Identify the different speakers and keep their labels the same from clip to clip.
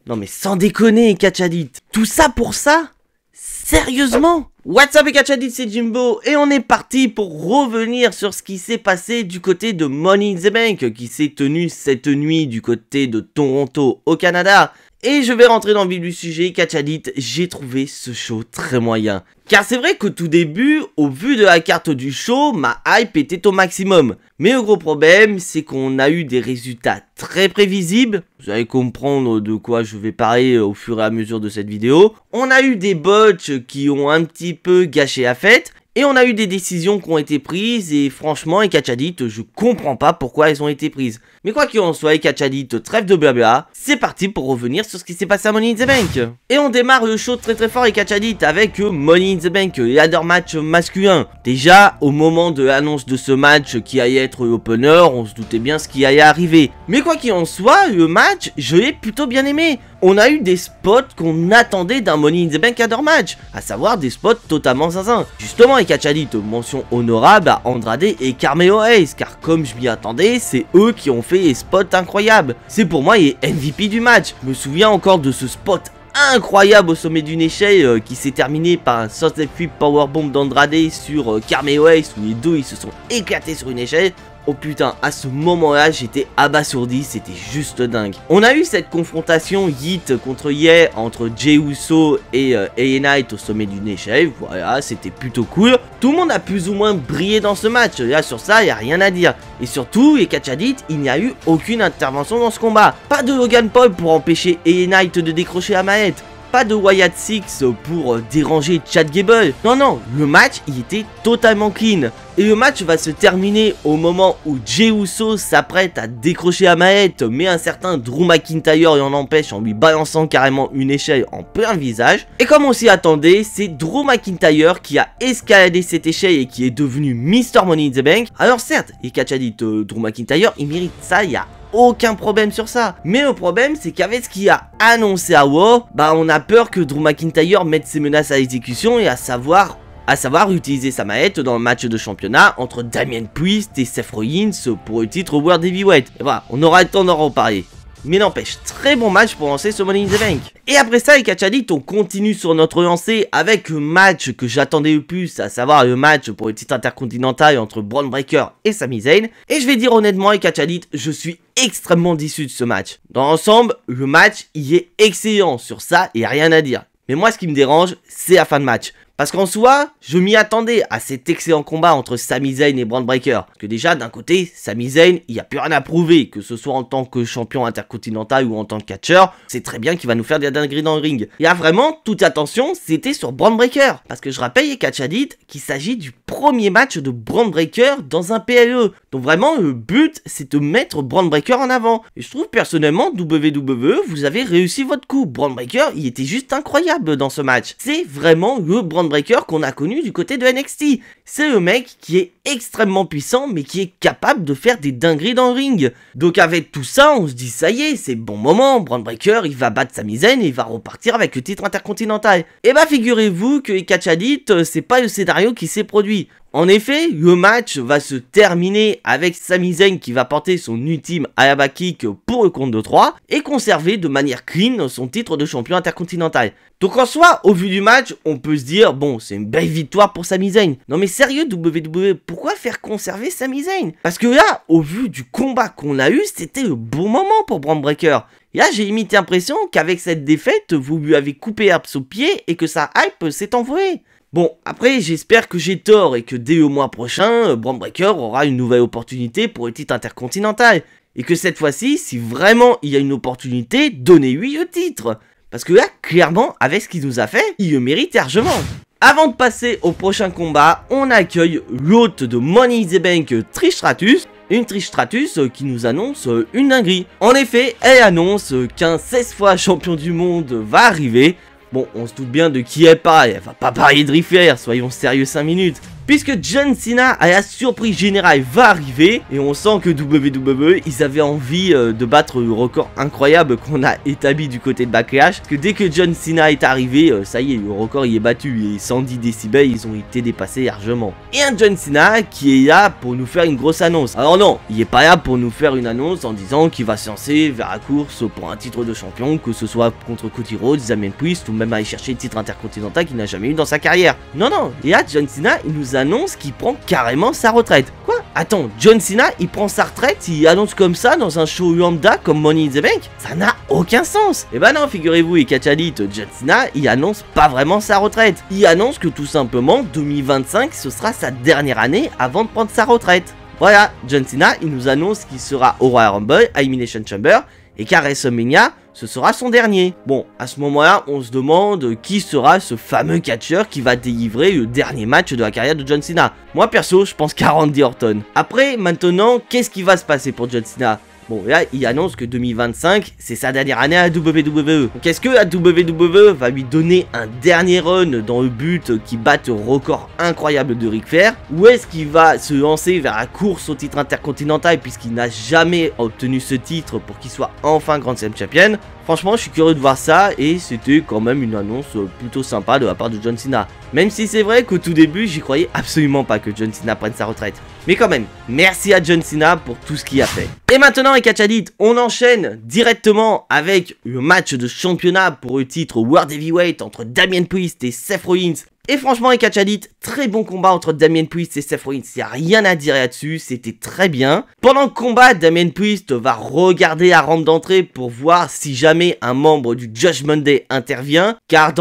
Speaker 1: Non mais sans déconner, Catchadit. Tout ça pour ça? Sérieusement? What's up les Catchadit, c'est Jimbo et on est parti pour revenir sur ce qui s'est passé du côté de Money in the Bank qui s'est tenu cette nuit du côté de Toronto au Canada. Et je vais rentrer dans le vif du sujet, Catchadit, j'ai trouvé ce show très moyen. Car c'est vrai qu'au tout début, au vu de la carte du show, ma hype était au maximum. Mais le gros problème, c'est qu'on a eu des résultats très prévisibles. Vous allez comprendre de quoi je vais parler au fur et à mesure de cette vidéo. On a eu des botches qui ont un petit peu gâché la fête. Et on a eu des décisions qui ont été prises et franchement, les Catchadit, je comprends pas pourquoi elles ont été prises. Mais quoi qu'il en soit, les Catchadit, trêve de blabla, c'est parti pour revenir sur ce qui s'est passé à Money in the Bank. Et on démarre le show très fort les Catchadit avec Money in the Bank, ladder match masculin. Déjà, au moment de l'annonce de ce match qui allait être l'opener, on se doutait bien ce qui allait arriver. Mais quoi qu'il en soit, le match, je l'ai plutôt bien aimé. On a eu des spots qu'on attendait d'un Money in the Bank ladder match, à savoir des spots totalement zinzin. Justement, les Catchadit, mention honorable à Andrade et Carmelo Hayes, car comme je m'y attendais, c'est eux qui ont fait les spots incroyables. C'est pour moi les MVP du match. Je me souviens encore de ce spot incroyable au sommet d'une échelle qui s'est terminé par un Sunset Flip Powerbomb d'Andrade sur Carmelo Hayes où les deux ils se sont éclatés sur une échelle. Oh putain, à ce moment-là, j'étais abasourdi, c'était juste dingue. On a eu cette confrontation Yeet contre Ye entre Jey Uso et LA Knight au sommet d'une échelle. Voilà, c'était plutôt cool. Tout le monde a plus ou moins brillé dans ce match. Là, sur ça, il n'y a rien à dire. Et surtout, les Catchadit, il n'y a eu aucune intervention dans ce combat. Pas de Logan Paul pour empêcher LA Knight de décrocher la manette. Pas de Wyatt Six pour déranger Chad Gable. Non, le match, il était totalement clean. Et le match va se terminer au moment où Jey Uso s'apprête à décrocher la manette, mais un certain Drew McIntyre en empêche en lui balançant carrément une échelle en plein visage. Et comme on s'y attendait, c'est Drew McIntyre qui a escaladé cette échelle et qui est devenu Mr. Money in the Bank. Alors certes, les Catchadit, Drew McIntyre, il mérite ça, il y a aucun problème sur ça. Mais le problème, c'est qu'avec ce qu'il a annoncé à Raw, on a peur que Drew McIntyre mette ses menaces à l'exécution et à savoir utiliser sa manette dans le match de championnat entre Damien Priest et Seth Rollins pour le titre World Heavyweight. Et voilà, on aura le temps d'en reparler. Mais n'empêche, très bon match pour lancer ce Money in the Bank. Et après ça, les Catchadit, on continue sur notre lancée avec le match que j'attendais le plus, à savoir le match pour le titre intercontinental entre Bron Breakker et Sami Zayn. Et je vais dire honnêtement, les Catchadit, je suis extrêmement déçu de ce match. Dans l'ensemble, le match, il est excellent. Sur ça, il n'y a rien à dire. Mais moi, ce qui me dérange, c'est la fin de match. Parce qu'en soi, je m'y attendais à cet excellent combat entre Sami Zayn et Bron Breakker. Parce que déjà, d'un côté, Sami Zayn, il n'y a plus rien à prouver, que ce soit en tant que champion intercontinental ou en tant que catcheur. C'est très bien qu'il va nous faire des dingueries dans le ring. Et là, vraiment, toute attention, c'était sur Bron Breakker. Parce que je rappelle, les Catchadit, qu'il s'agit du premier match de Bron Breakker dans un PLE. Donc vraiment, le but, c'est de mettre Bron Breakker en avant. Et je trouve personnellement, WWE, vous avez réussi votre coup. Bron Breakker, il était juste incroyable dans ce match. C'est vraiment le Bron Breakker qu'on a connu du côté de NXT. C'est le mec qui est extrêmement puissant mais qui est capable de faire des dingueries dans le ring. Donc avec tout ça, on se dit ça y est, c'est bon moment, Bron Breakker il va battre Sami Zayn et il va repartir avec le titre intercontinental. Et figurez-vous que les Catchadit, c'est pas le scénario qui s'est produit. En effet, le match va se terminer avec Sami Zayn qui va porter son ultime Ayaba Kick pour le compte de 3 et conserver de manière clean son titre de champion intercontinental. Donc en soi, au vu du match, on peut se dire, bon, c'est une belle victoire pour Sami Zayn. Non mais sérieux WWE, pourquoi faire conserver Sami Zayn? Parce que là, au vu du combat qu'on a eu, c'était le bon moment pour Bron Breakker. Et là, j'ai limite l'impression qu'avec cette défaite, vous lui avez coupé l'herbe sous pied et que sa hype s'est envolée. Bon, après, j'espère que j'ai tort et que dès le mois prochain, Bron Breakker aura une nouvelle opportunité pour le titre intercontinental. Et que cette fois-ci, si vraiment il y a une opportunité, donnez-lui le titre. Parce que là, clairement, avec ce qu'il nous a fait, il le mérite largement. Avant de passer au prochain combat, on accueille l'hôte de Money in the Bank, Trish Stratus. Une Trish Stratus qui nous annonce une dinguerie. En effet, elle annonce qu'un 16 fois champion du monde va arriver. Bon, on se doute bien de qui elle parle, elle va pas parler de Ric Flair, soyons sérieux 5 minutes. puisque John Cena à la surprise générale va arriver et on sent que WWE ils avaient envie de battre le record incroyable qu'on a établi du côté de Backlash, parce que dès que John Cena est arrivé, ça y est, le record il est battu et 110 décibels ils ont été dépassés largement. Et un John Cena qui est là pour nous faire une grosse annonce. Alors non, il est pas là pour nous faire une annonce en disant qu'il va se lancer vers la course pour un titre de champion, que ce soit contre Cody Rhodes, Damien Priest ou même aller chercher le titre intercontinental qu'il n'a jamais eu dans sa carrière. Non, et là John Cena il nous annonce qu'il prend carrément sa retraite. Quoi? Attends, John Cena il prend sa retraite, il annonce comme ça dans un show lambda comme Money in the Bank? Ça n'a aucun sens. Et bah non, figurez-vous, et catch addict, John Cena il annonce pas vraiment sa retraite. Il annonce que tout simplement 2025 ce sera sa dernière année avant de prendre sa retraite. Voilà, John Cena il nous annonce qu'il sera au Royal Rumble, à Elimination Chamber, et qu'à WrestleMania, ce sera son dernier. Bon, à ce moment-là, on se demande qui sera ce fameux catcheur qui va délivrer le dernier match de la carrière de John Cena. Moi, perso, je pense qu'à Randy Orton. Après, maintenant, qu'est-ce qui va se passer pour John Cena? Bon, là, il annonce que 2025, c'est sa dernière année à la WWE. Donc, est-ce que la WWE va lui donner un dernier run dans le but qui batte le record incroyable de Ric Flair? Ou est-ce qu'il va se lancer vers la course au titre intercontinental puisqu'il n'a jamais obtenu ce titre pour qu'il soit enfin Grand Slam Champion? Franchement, je suis curieux de voir ça et c'était quand même une annonce plutôt sympa de la part de John Cena. Même si c'est vrai qu'au tout début, j'y croyais absolument pas que John Cena prenne sa retraite. Mais quand même, merci à John Cena pour tout ce qu'il a fait. Et maintenant, les catch addicts, on enchaîne directement avec le match de championnat pour le titre World Heavyweight entre Damien Priest et Seth Rollins. Et franchement, les catch addicts, très bon combat entre Damien Priest et Seth Rollins, il n'y a rien à dire là-dessus, c'était très bien. Pendant le combat, Damien Priest va regarder la rampe d'entrée pour voir si jamais un membre du Judgment Day intervient, car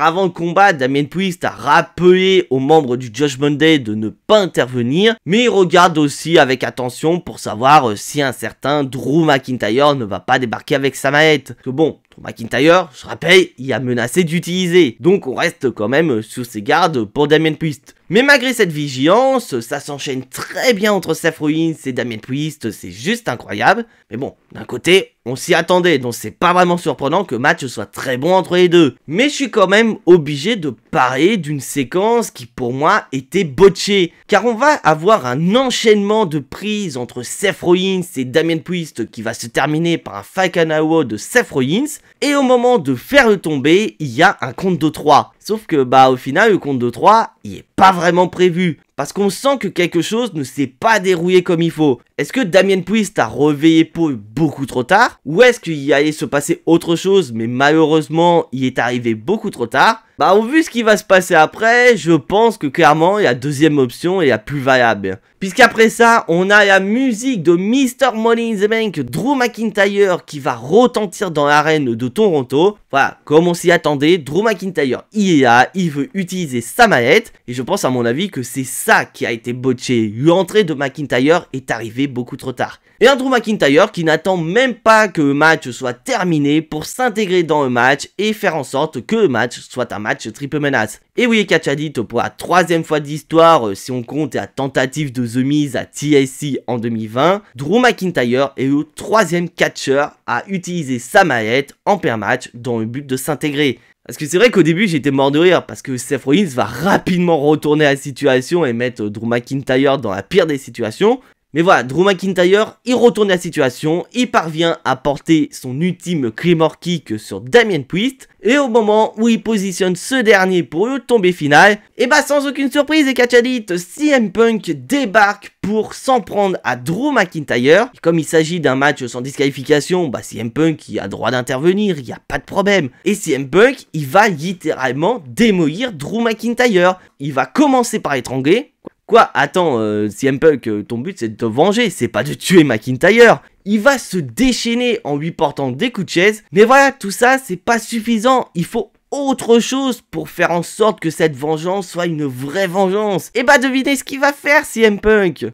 Speaker 1: avant le combat, Damien Priest a rappelé aux membres du Judgment Day de ne pas intervenir, mais il regarde aussi avec attention pour savoir si un certain Drew McIntyre ne va pas débarquer avec sa mallette. Que bon, Drew McIntyre, je rappelle, il a menacé d'utiliser, donc on reste quand même sur ses gardes pour Damien Priest. Mais malgré cette vigilance, ça s'enchaîne très bien entre Seth Rollins et Damien Priest, c'est juste incroyable. Mais bon, d'un côté, on s'y attendait, donc c'est pas vraiment surprenant que le match soit très bon entre les deux. Mais je suis quand même obligé de parler d'une séquence qui pour moi était botchée. Car on va avoir un enchaînement de prises entre Seth Rollins et Damien Priest qui va se terminer par un Falcon Arrow de Seth Rollins. Et au moment de faire le tomber, il y a un compte de 3. Sauf que au final le compte de 3, il est pas vraiment prévu. Parce qu'on sent que quelque chose ne s'est pas déroulé comme il faut. Est-ce que Damien Priest a réveillé Paul beaucoup trop tard? Ou est-ce qu'il allait se passer autre chose, mais malheureusement, il est arrivé beaucoup trop tard? Au vu ce qui va se passer après, je pense que clairement, la deuxième option est la plus valable. Puisqu'après ça, on a la musique de Mr. Money in the Bank, Drew McIntyre, qui va retentir dans l'arène de Toronto. Voilà, comme on s'y attendait, Drew McIntyre, il est là, il veut utiliser sa mallette. Et je pense à mon avis que c'est ça qui a été botché. L'entrée de McIntyre est arrivée beaucoup trop tard. Et un Drew McIntyre qui n'attend même pas que le match soit terminé pour s'intégrer dans le match et faire en sorte que le match soit un match triple menace. Et oui, catch addict, pour la troisième fois de l'histoire, si on compte la tentative de The Miz à TLC en 2020, Drew McIntyre est le troisième catcheur à utiliser sa mallette en pair match dans le but de s'intégrer. Parce que c'est vrai qu'au début j'étais mort de rire parce que Seth Rollins va rapidement retourner la situation et mettre Drew McIntyre dans la pire des situations. Mais voilà, Drew McIntyre, il retourne la situation, il parvient à porter son ultime Claymore Kick sur Damien Priest, et au moment où il positionne ce dernier pour le tombé final, et sans aucune surprise et catch addict, CM Punk débarque pour s'en prendre à Drew McIntyre. Et comme il s'agit d'un match sans disqualification, CM Punk il a droit d'intervenir, il n'y a pas de problème. Et CM Punk, il va littéralement démolir Drew McIntyre. Il va commencer par étrangler. Quoi? Attends, CM Punk, ton but c'est de te venger, c'est pas de tuer McIntyre. Il va se déchaîner en lui portant des coups de chaise. Mais voilà, tout ça c'est pas suffisant. Il faut autre chose pour faire en sorte que cette vengeance soit une vraie vengeance. Et devinez ce qu'il va faire CM Punk.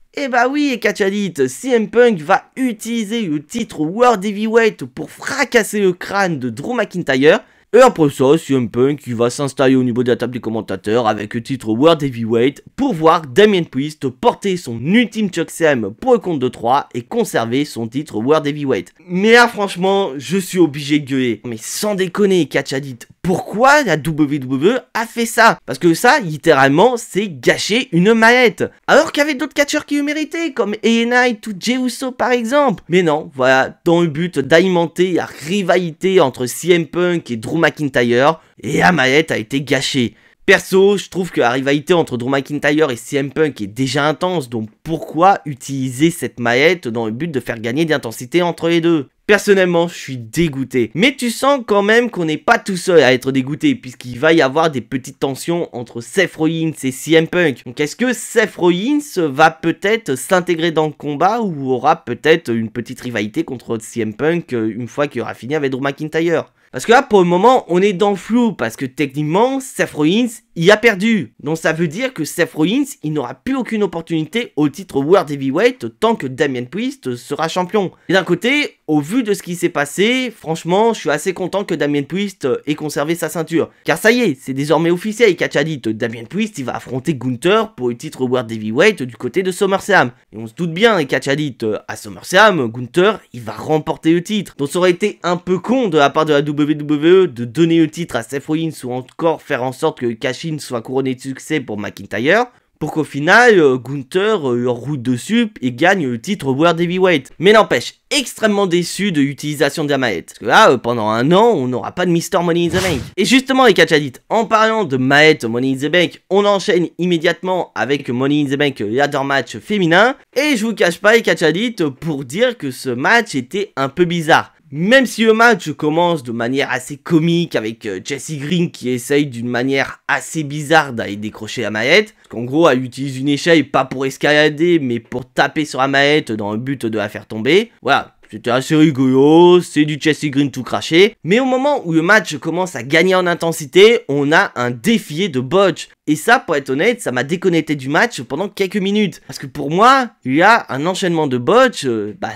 Speaker 1: Oui, catch addict, CM Punk va utiliser le titre World Heavyweight pour fracasser le crâne de Drew McIntyre. Et après ça, CM Punk il va s'installer au niveau de la table des commentateurs avec le titre World Heavyweight pour voir Damien Priest porter son ultime chokeslam pour le compte de 3 et conserver son titre World Heavyweight. Mais là franchement, je suis obligé de gueuler. Mais sans déconner, catch addict, pourquoi la WWE a fait ça. Parce que ça, littéralement, c'est gâcher une maillette. Alors qu'il y avait d'autres catcheurs qui le méritaient, comme AJ Knight ou Jey Uso par exemple. Mais non, voilà, dans le but d'alimenter la rivalité entre CM Punk et Drew McIntyre, et la maillette a été gâchée. Perso, je trouve que la rivalité entre Drew McIntyre et CM Punk est déjà intense, donc pourquoi utiliser cette maillette dans le but de faire gagner d'intensité entre les deux? Personnellement, je suis dégoûté. Mais tu sens quand même qu'on n'est pas tout seul à être dégoûté, puisqu'il va y avoir des petites tensions entre Seth Rollins et CM Punk. Donc est-ce que Seth Rollins va peut-être s'intégrer dans le combat, ou aura peut-être une petite rivalité contre CM Punk une fois qu'il aura fini avec Drew McIntyre? Parce que là, pour le moment, on est dans le flou, parce que techniquement, Seth Rollins, il a perdu. Donc ça veut dire que Seth Rollins, il n'aura plus aucune opportunité au titre World Heavyweight tant que Damien Priest sera champion. Et d'un côté, au vu de ce qui s'est passé, franchement, je suis assez content que Damien Priest ait conservé sa ceinture. Car ça y est, c'est désormais officiel, Catch Addict. Damien Priest, il va affronter Gunther pour le titre World Heavyweight du côté de SummerSlam. Et on se doute bien, Catch Addict, à SummerSlam, Gunther, il va remporter le titre. Donc ça aurait été un peu con de la part de la WWE de donner le titre à Seth Rollins ou encore faire en sorte que Cashin soit couronné de succès pour McIntyre, pour qu'au final, Gunther leur roule dessus et gagne le titre World Heavyweight. Mais n'empêche, extrêmement déçu de l'utilisation de la maillette. Parce que là, pendant un an, on n'aura pas de Mr. Money in the Bank. Et justement, les Catch Addict, en parlant de maillette Money in the Bank, on enchaîne immédiatement avec Money in the Bank ladder match féminin. Et je vous cache pas, les Catch Addict, pour dire que ce match était un peu bizarre. Même si le match commence de manière assez comique avec Chelsea Green qui essaye d'une manière assez bizarre d'aller décrocher la maillette, parce qu'en gros elle utilise une échelle pas pour escalader mais pour taper sur la maillette dans le but de la faire tomber, voilà. C'était assez rigolo, c'est du Chelsea Green tout craché. Mais au moment où le match commence à gagner en intensité, on a un défilé de botch. Et ça, pour être honnête, ça m'a déconnecté du match pendant quelques minutes. Parce que pour moi, il y a un enchaînement de botch,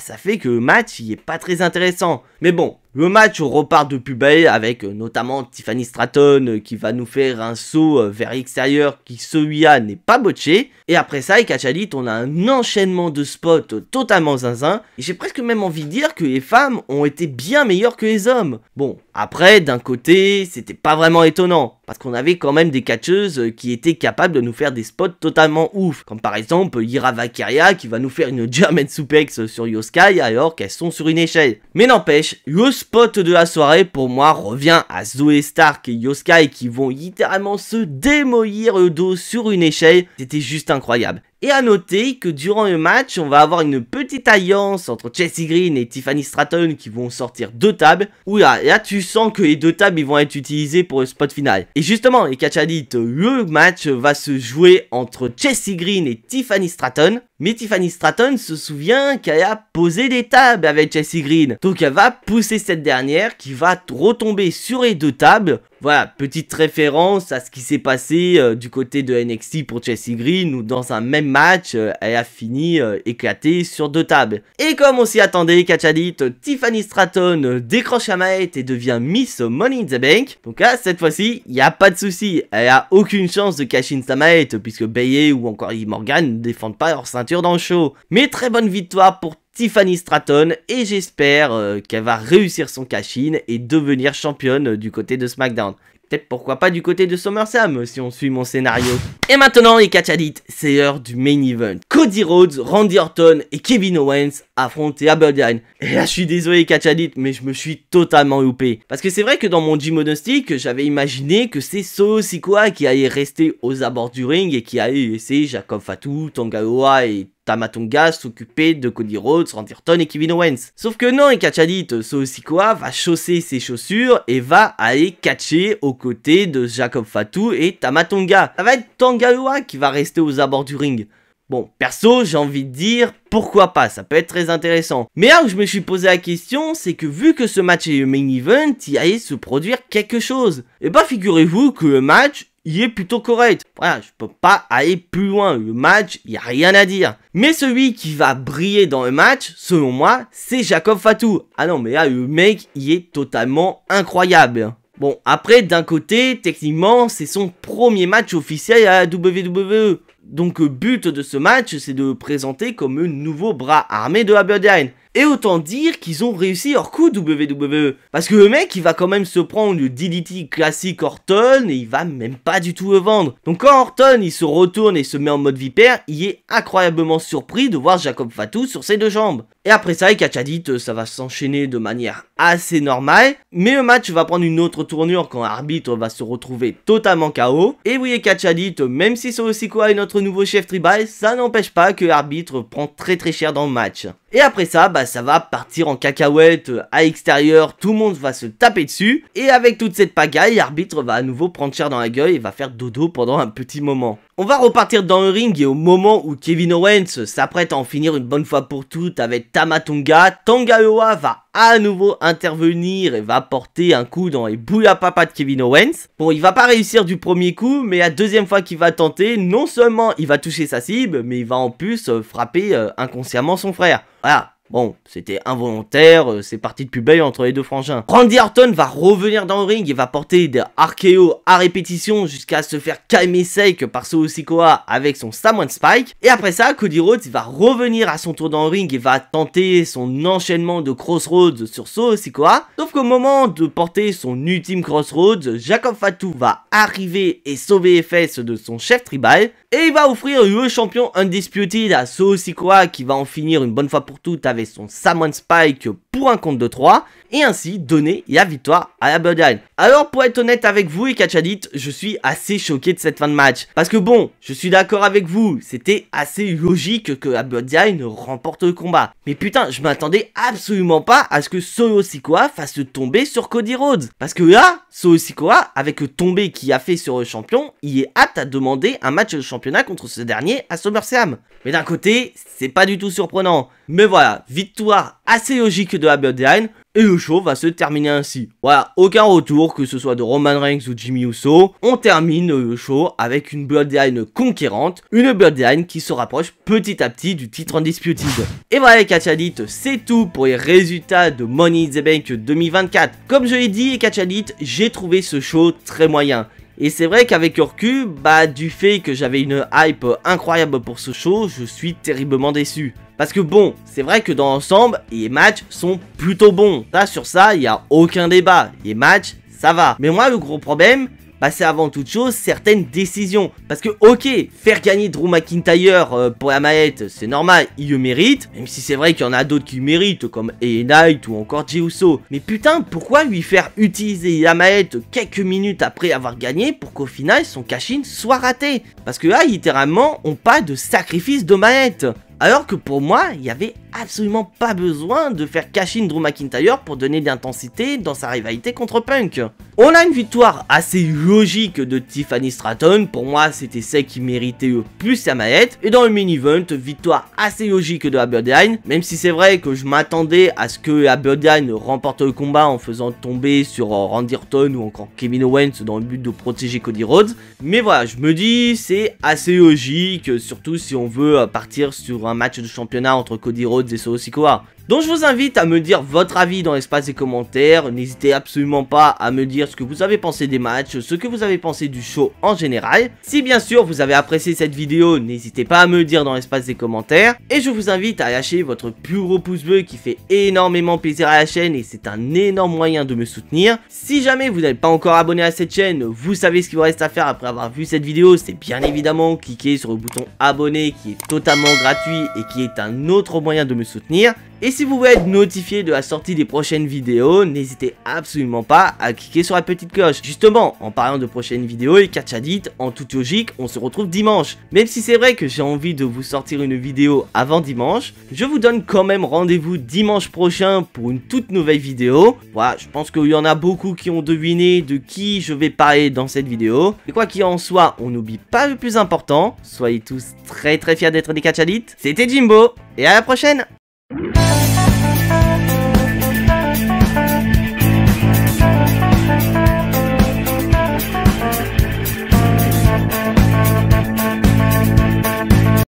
Speaker 1: ça fait que le match, il est pas très intéressant. Mais bon, le match repart de plus belle avec notamment Tiffany Stratton qui va nous faire un saut vers l'extérieur qui celui-là n'est pas botché. Et après ça, avec Catch Addict, on a un enchaînement de spots totalement zinzin. Et j'ai presque même envie de dire que les femmes ont été bien meilleures que les hommes. Bon, après, d'un côté, c'était pas vraiment étonnant. Parce qu'on avait quand même des catcheuses qui étaient capables de nous faire des spots totalement ouf. Comme par exemple Ira Valkyria qui va nous faire une German Suplex sur Io Sky alors qu'elles sont sur une échelle. Mais n'empêche, le spot de la soirée pour moi revient à Zoey Stark et Io Sky qui vont littéralement se démolir le dos sur une échelle. C'était juste incroyable. Et à noter que durant le match, on va avoir une petite alliance entre Chelsea Green et Tiffany Stratton qui vont sortir deux tables. Où là tu sens que les deux tables ils vont être utilisées pour le spot final. Et justement, les Catch Addict, le match va se jouer entre Chelsea Green et Tiffany Stratton. Mais Tiffany Stratton se souvient qu'elle a posé des tables avec Chelsea Green. Donc elle va pousser cette dernière qui va retomber sur les deux tables. Voilà, petite référence à ce qui s'est passé du côté de NXT pour Chelsea Green où dans un même match, elle a fini éclatée sur deux tables. Et comme on s'y attendait, Catch Addict, Tiffany Stratton décroche la maillette et devient Miss Money in the Bank. Donc là, cette fois-ci, il n'y a pas de souci. Elle a aucune chance de cash in sa maillette puisque Bayley ou encore Liv Morgan ne défendent pas leur ceinture dans le show. Mais très bonne victoire pour Tiffany Stratton et j'espère qu'elle va réussir son cash-in et devenir championne du côté de SmackDown. Peut-être pourquoi pas du côté de SummerSlam si on suit mon scénario. Et maintenant les Catch Addict, c'est l'heure du main event. Cody Rhodes, Randy Orton et Kevin Owens affrontent Aberdeen. Et là je suis désolé Catch Addict mais je me suis totalement loupé. Parce que c'est vrai que dans mon Gymodostic j'avais imaginé que c'est Solo Sikoa qui allait rester aux abords du ring et qui allait laisser Jacob Fatu, Tonga Loa et Tama Tonga s'occuper de Cody Rhodes, Randy Orton et Kevin Owens. Sauf que non, et Catch Addict, Solo Sikoa va chausser ses chaussures et va aller catcher aux côtés de Jacob Fatu et Tama Tonga. Ça va être Tonga Loa qui va rester aux abords du ring. Bon, perso, j'ai envie de dire, pourquoi pas, ça peut être très intéressant. Mais là où je me suis posé la question, c'est que vu que ce match est le main event, il allait se produire quelque chose. Et bah figurez-vous que le match, il est plutôt correct. Voilà, je peux pas aller plus loin. Le match, il n'y a rien à dire. Mais celui qui va briller dans le match, selon moi, c'est Jacob Fatu. Ah non, mais là, le mec, il est totalement incroyable. Bon, après, d'un côté, techniquement, c'est son premier match officiel à la WWE. Donc le but de ce match, c'est de le présenter comme un nouveau bras armé de Aberdeen. Et autant dire qu'ils ont réussi leur coup WWE. Parce que le mec, il va quand même se prendre le DDT classique Orton et il va même pas du tout le vendre. Donc quand Orton, il se retourne et se met en mode vipère, il est incroyablement surpris de voir Jacob Fatu sur ses 2 jambes. Et après ça, Catch Addict, ça va s'enchaîner de manière assez normale. Mais le match va prendre une autre tournure quand l'arbitre va se retrouver totalement KO. Et oui, Catch Addict, même si Solo Sikoa est notre nouveau chef tribal, ça n'empêche pas que l'arbitre prend très cher dans le match. Et après ça, bah ça va partir en cacahuète à l'extérieur, tout le monde va se taper dessus. Et avec toute cette pagaille, l'arbitre va à nouveau prendre cher dans la gueule et va faire dodo pendant un petit moment. On va repartir dans le ring et au moment où Kevin Owens s'apprête à en finir une bonne fois pour toutes avec Tama Tonga, Tonga Loa va à nouveau intervenir et va porter un coup dans les bouillas papa de Kevin Owens. Bon, il va pas réussir du premier coup, mais la deuxième fois qu'il va tenter, non seulement il va toucher sa cible, mais il va en plus frapper inconsciemment son frère. Voilà. Bon, c'était involontaire, c'est parti de pubelle entre les 2 frangins. Randy Orton va revenir dans le ring et va porter des RKO à répétition jusqu'à se faire calmer sec par Solo Sikoa avec son Samoan Spike. Et après ça, Cody Rhodes va revenir à son tour dans le ring et va tenter son enchaînement de Crossroads sur Solo Sikoa. Sauf qu'au moment de porter son ultime Crossroads, Jacob Fatu va arriver et sauver les fesses de son chef tribal. Et il va offrir le champion Undisputed à Solo Sikoa qui va en finir une bonne fois pour toutes avec son Samoan Spike pour un compte de 3 et ainsi donner la victoire à la Bloodline. Alors pour être honnête avec vous et Catch Addict, je suis assez choqué de cette fin de match. Parce que bon, je suis d'accord avec vous, c'était assez logique que la Bloodline remporte le combat. Mais putain, je m'attendais absolument pas à ce que Solo Sikoa fasse tomber sur Cody Rhodes. Parce que là, Solo Sikoa, avec le tombé qu'il a fait sur le champion, il est apte à demander un match de championnat contre ce dernier à SummerSlam. Mais d'un côté, c'est pas du tout surprenant. Mais voilà, victoire assez logique de la Bloodline. Et le show va se terminer ainsi. Voilà, aucun retour, que ce soit de Roman Reigns ou Jimmy Uso. On termine le show avec une Bloodline conquérante. Une Bloodline qui se rapproche petit à petit du titre Undisputed. Et voilà les Catch Addict, c'est tout pour les résultats de Money in the Bank 2024. Comme je l'ai dit, les Catch Addict, j'ai trouvé ce show très moyen. Et c'est vrai qu'avec le recul, du fait que j'avais une hype incroyable pour ce show, je suis terriblement déçu. Parce que bon, c'est vrai que dans l'ensemble, les matchs sont plutôt bons. Ça, sur ça, il n'y a aucun débat. Les matchs, ça va. Mais moi, le gros problème, c'est avant toute chose certaines décisions. Parce que ok, faire gagner Drew McIntyre pour la mallette, c'est normal, il le mérite. Même si c'est vrai qu'il y en a d'autres qui le méritent, comme LA Knight ou encore Jey Uso. Mais putain, pourquoi lui faire utiliser la mallette quelques minutes après avoir gagné pour qu'au final son cash-in soit raté? Parce que là, littéralement, on parle de sacrifice de mallette. Alors que pour moi, il n'y avait absolument pas besoin de faire cash-in Drew McIntyre pour donner de l'intensité dans sa rivalité contre Punk. On a une victoire assez logique de Tiffany Stratton, pour moi c'était celle qui méritait le plus sa mallette. Et dans le main-event, victoire assez logique de la Bloodline, même si c'est vrai que je m'attendais à ce que la Bloodline remporte le combat en faisant tomber sur Randy Orton ou encore Kevin Owens dans le but de protéger Cody Rhodes. Mais voilà, je me dis c'est assez logique, surtout si on veut partir sur un match de championnat entre Cody Rhodes et Solo Sikoa. Donc je vous invite à me dire votre avis dans l'espace des commentaires, n'hésitez absolument pas à me dire ce que vous avez pensé des matchs, ce que vous avez pensé du show en général. Si bien sûr vous avez apprécié cette vidéo, n'hésitez pas à me le dire dans l'espace des commentaires. Et je vous invite à lâcher votre plus gros pouce bleu qui fait énormément plaisir à la chaîne et c'est un énorme moyen de me soutenir. Si jamais vous n'êtes pas encore abonné à cette chaîne, vous savez ce qu'il vous reste à faire après avoir vu cette vidéo, c'est bien évidemment cliquer sur le bouton abonner qui est totalement gratuit et qui est un autre moyen de me soutenir. Et si vous voulez être notifié de la sortie des prochaines vidéos, n'hésitez absolument pas à cliquer sur la petite cloche. Justement, en parlant de prochaines vidéos et Catch Addict, en toute logique, on se retrouve dimanche. Même si c'est vrai que j'ai envie de vous sortir une vidéo avant dimanche, je vous donne quand même rendez-vous dimanche prochain pour une toute nouvelle vidéo. Voilà, je pense qu'il y en a beaucoup qui ont deviné de qui je vais parler dans cette vidéo. Et quoi qu'il en soit, on n'oublie pas le plus important. Soyez tous très fiers d'être des Catch Addict. C'était Jimbo, et à la prochaine!